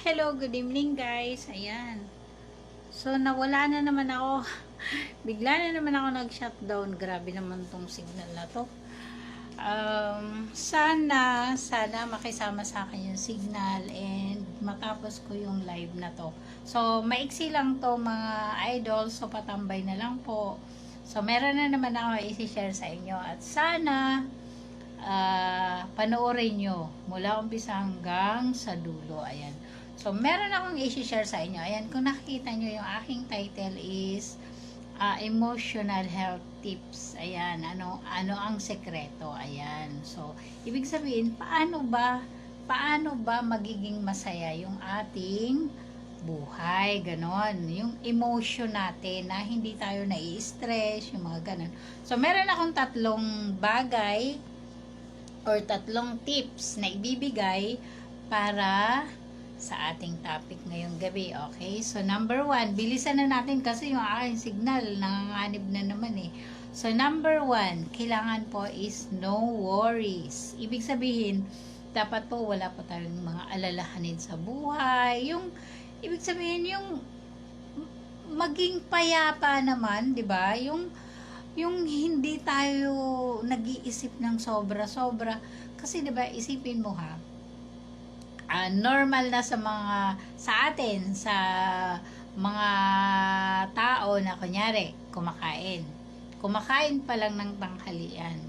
Hello, good evening guys. Ayan. So, nawala na naman ako. Bigla na naman ako nag-shutdown. Grabe naman tong signal na to. Sana makisama sa akin yung signal and matapos ko yung live na to. So, maiksi lang to mga idol. So, patambay na lang po. So, meron na naman ako i-share sa inyo. At sana panoorin nyo mula umpisa hanggang sa dulo. Ayan. So, meron akong i-share sa inyo. Ayan, kung nakikita nyo yung aking title is Emotional Health Tips. Ayan, ano ang sekreto. Ayan. So, ibig sabihin, paano ba magiging masaya yung ating buhay, ganon. Yung emotion natin na hindi tayo nai-stress, yung mga ganon. So, meron akong tatlong bagay or tatlong tips na ibibigay para sa ating topic ngayong gabi, okay? So, number 1, bilisan na natin kasi yung aking signal, nanganganib na naman eh. So, number 1, kailangan po is no worries. Ibig sabihin, dapat po wala po tayong mga alalahanin sa buhay. Yung, ibig sabihin, yung maging payapa naman, di ba? Yung hindi tayo nag-iisip ng sobra-sobra. Kasi, di ba, isipin mo ha, normal na sa atin, sa mga tao na kunyari, kumakain pa lang ng tanghalian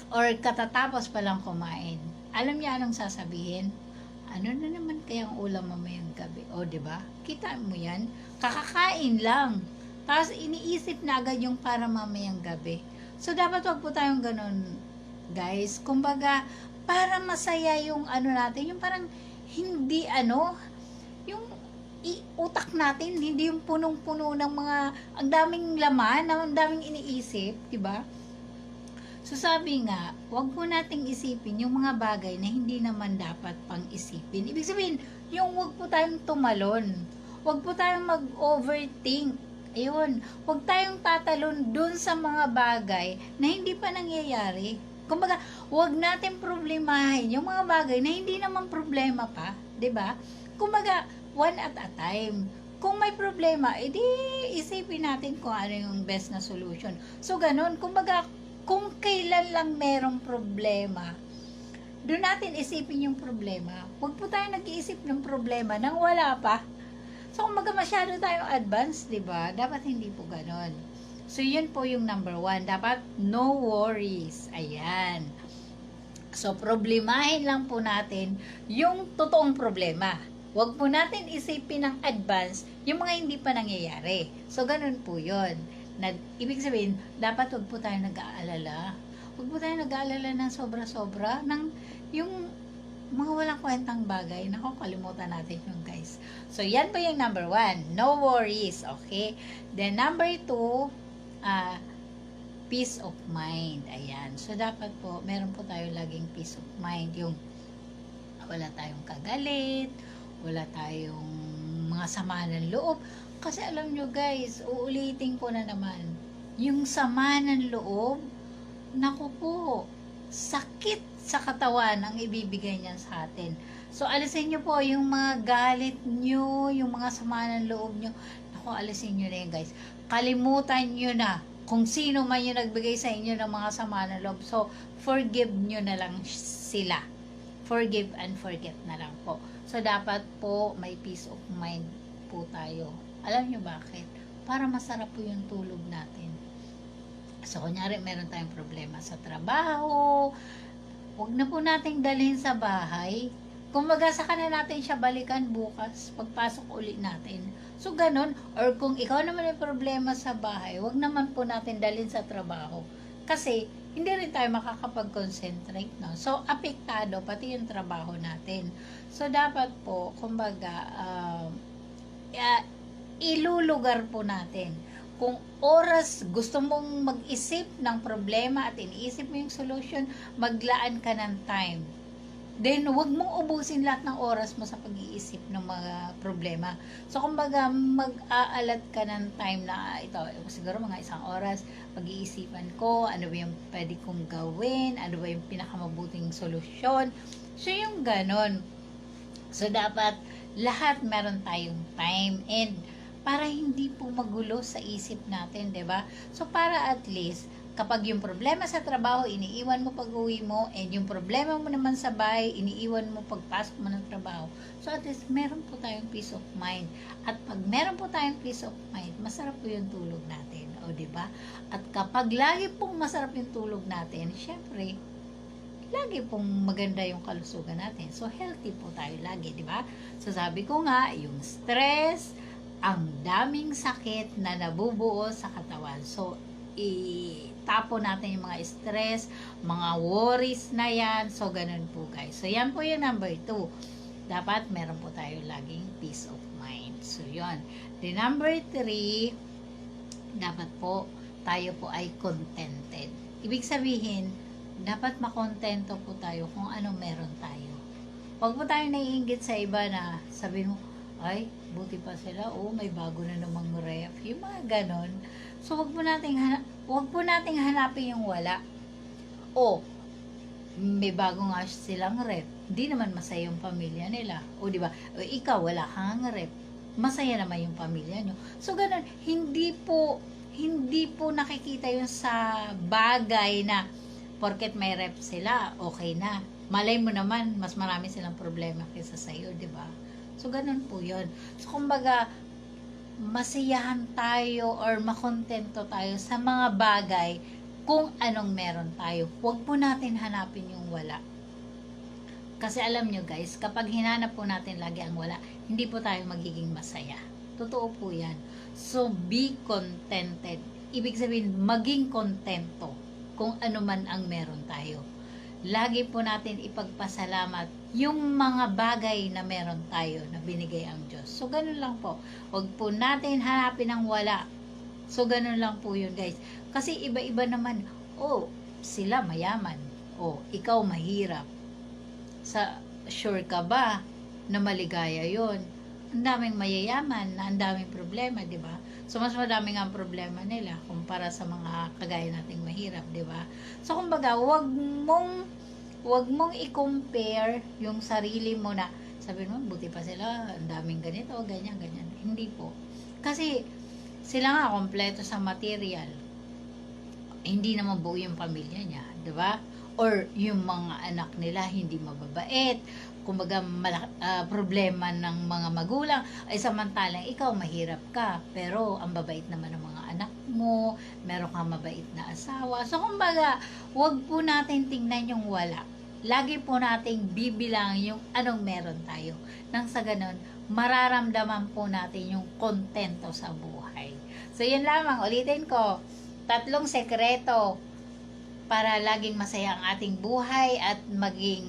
or katatapos pa lang kumain. Alam niya anong sasabihin? Ano na naman kayang ulam mamayang gabi? O, diba? Kita mo yan? Kakakain lang. Tapos, iniisip na agad yung para mamayang gabi. So, dapat wag po tayong ganun, guys. Kumbaga, para masaya yung natin, yung parang hindi yung utak natin, hindi yung punong-puno ng mga, ang daming laman, ang daming iniisip, diba? So sabi nga, wag po nating isipin yung mga bagay na hindi naman dapat pang isipin. Ibig sabihin, yung wag po tayong tumalon, wag po tayong mag-overthink, ayun, wag tayong tatalon dun sa mga bagay na hindi pa nangyayari. Kumbaga, huwag natin problemahin yung mga bagay na hindi naman problema pa, 'di ba? Kumbaga, one at a time. Kung may problema, edi isipin natin kung ano yung best na solution. So, ganun. Kumbaga, kung kailan lang merong problema, doon natin isipin yung problema. Huwag po tayo nag-iisip ng problema nang wala pa. So, kumbaga masyado tayong advanced, 'di ba? Dapat hindi po ganun. So, yun po yung number 1. Dapat no worries. Ayan. So, problemahin lang po natin yung totoong problema. Huwag po natin isipin ng advance yung mga hindi pa nangyayari. So, ganun po yun. Ibig sabihin, dapat huwag po tayo nag-aalala. Huwag po tayo nag-aalala ng sobra-sobra ng yung mga walang kwentang bagay. Naku, kalimutan natin yung guys. So, yan po yung number 1. No worries. Okay? Then, number 2, peace of mind. Ayan. So, dapat po, meron po tayo laging peace of mind. Yung wala tayong kagalit, wala tayong mga sama ng loob. Kasi alam nyo guys, uulitin ko na naman, yung sama ng loob, naku po, sakit sa katawan ang ibibigay niya sa atin. So, alisin nyo po yung mga galit nyo, yung mga sama ng loob nyo. Naku, alisin nyo na yun guys. Kalimutan nyo na kung sino man yung nagbigay sa inyo ng mga sama ng loob. So, forgive nyo na lang sila. Forgive and forget na lang po. So, dapat po may peace of mind po tayo. Alam nyo bakit? Para masarap po yung tulog natin. So, kunyari, meron tayong problema sa trabaho. Huwag na po nating dalhin sa bahay. Kumbaga, saka na natin siya balikan bukas, pagpasok ulit natin. So, ganun. Or kung ikaw naman may problema sa bahay, huwag naman po natin dalhin sa trabaho. Kasi, hindi rin tayo makakapag-concentrate, no? So, apektado pati yung trabaho natin. So, dapat po, kumbaga, ilulugar po natin. Kung oras gusto mong mag-isip ng problema at iniisip mo yung solution, maglaan ka ng time. Then, huwag mong ubusin lahat ng oras mo sa pag-iisip ng mga problema. So, kumbaga, mag-aalat ka ng time na ito, siguro mga 1 oras, pag-iisipan ko, ano ba yung pwede kong gawin, ano ba yung pinakamabuting solusyon. So, yung ganon. So, dapat lahat meron tayong time and para hindi po magulo sa isip natin, 'di ba? So, para at least kapag yung problema sa trabaho, iniiwan mo pag-uwi mo, and yung problema mo naman sa bahay, iniiwan mo pagpasok mo ng trabaho. So, at least, meron po tayong peace of mind. At pag meron po tayong peace of mind, masarap po yung tulog natin. O, di ba? At kapag lagi pong masarap yung tulog natin, syempre, lagi pong maganda yung kalusugan natin. So, healthy po tayo lagi, di ba? So, sabi ko nga, yung stress, ang daming sakit na nabubuo sa katawan. So, itapo natin yung mga stress, mga worries na yan. So, ganun po guys. So, yan po yung number 2. Dapat meron po tayo laging peace of mind. So, yun. The number 3, dapat po tayo po ay contented. Ibig sabihin, dapat makontento po tayo kung ano meron tayo. Huwag po tayo naiinggit sa iba na sabihin mo, ay, buti pa sila, may bago na namang ref. Yung mga ganon. So, wag po nating hanapin yung wala. May bago nga silang ref. Hindi naman masaya yung pamilya nila. Di ba? Ikaw, wala kang ref. Masaya naman yung pamilya nyo. So, ganon. Hindi po nakikita yung sa bagay na porket may ref sila, okay na. Malay mo naman, mas marami silang problema kaysa sa'yo, di ba? So, ganun po yun. So, kumbaga, masiyahan tayo or makontento tayo sa mga bagay kung anong meron tayo. Huwag po natin hanapin yung wala. Kasi alam nyo guys, kapag hinanap po natin lagi ang wala, hindi po tayo magiging masaya. Totoo po yan. So, be contented. Ibig sabihin, maging kontento kung ano man ang meron tayo. Lagi po natin ipagpasalamat yung mga bagay na meron tayo na binigay ang Diyos. So, ganun lang po. Huwag po natin hanapin ang wala. So, ganun lang po yun, guys. Kasi iba-iba naman, sila mayaman. Ikaw mahirap. Sure ka ba na maligaya yun? Ang daming mayayaman na ang daming problema, di ba? So, mas madami nga ang problema nila kumpara sa mga kagaya nating mahirap, di ba? So, kumbaga, wag mong i-compare yung sarili mo na sabi mo, buti pa sila, ang daming ganito, ganyan, ganyan. Hindi po. Kasi, sila nga kompleto sa material. Hindi naman buo yung pamilya niya, di ba? Or yung mga anak nila hindi mababait, kumbaga problema ng mga magulang, ay samantalang ikaw mahirap ka, pero ang babait naman ng mga anak mo, meron kang mabait na asawa. So kumbaga, wag po natin tingnan yung wala. Lagi po nating bibilang yung anong meron tayo. Nang sa ganun, mararamdaman po natin yung kontento sa buhay. So yun lamang, ulitin ko, 3 sekreto para laging masaya ang ating buhay at maging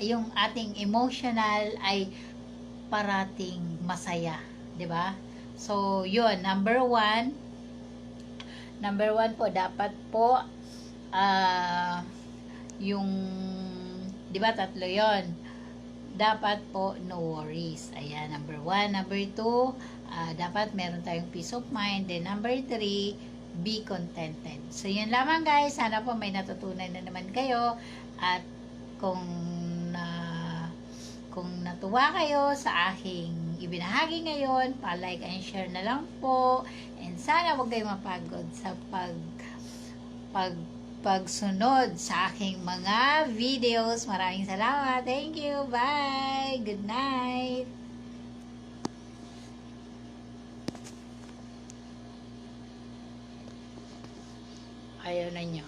yung ating emotional ay parating masaya, 'di ba? So, yun, number 1 po dapat po yung 'di ba 3 'yon. Dapat po no worries. Ayan, number 1, number 2, dapat meron tayong peace of mind, then number 3, be contented. So, yun lamang guys. Sana po may natutunan na naman kayo. At kung natuwa kayo sa aking ibinahagi ngayon, pa-like and share na lang po. And sana wag kayong mapagod sa pagsunod sa aking mga videos. Maraming salamat. Thank you. Bye. Good night. Ayaw na nyo.